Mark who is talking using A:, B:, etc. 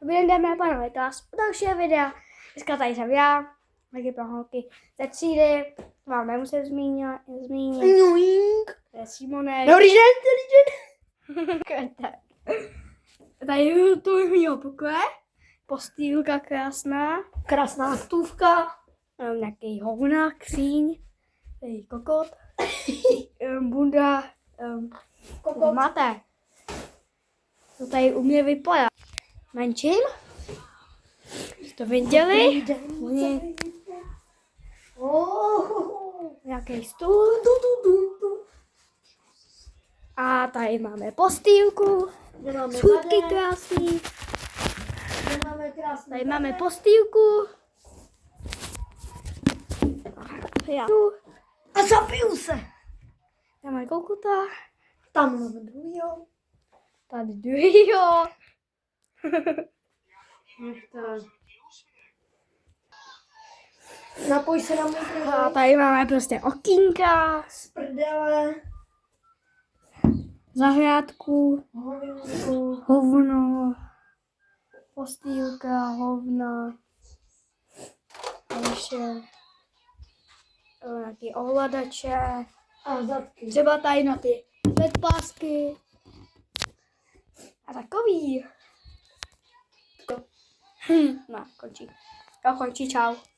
A: Dobrý den, dámy a pánové, to vás u dalšího videa. Dneska tady jsem já, taky pro holky ze třídy, vám nemusím zmínit. To je Simonek.
B: Dobrý den.
A: Tak. Tady to je mýho pokoje, postýlka krásná,
B: Krásná stůvka.
A: nějaký hovna, kříň, tady kokot, bunda,
B: Kokot.
A: máte. To tady u mě vypadá. Menším. To viděli? Oni nějaký stůl. A tady máme postýlku. Schůdky krásný. Tady máme postýlku.
B: A zapiju se.
A: Tady máme kokuta.
B: Tam máme druhýho.
A: Tady druhýho.
B: Napoj se na můj
A: A
B: kraj.
A: tady máme prostě okýnka,
B: Z prdele.
A: zahrádku,
B: Hovinku.
A: hovno, postýlka, hovna. A ještě nějaký ovladače.
B: A zadky.
A: Třeba tady na ty bedpásky. A takový. No, končí. Jo, končí, čau.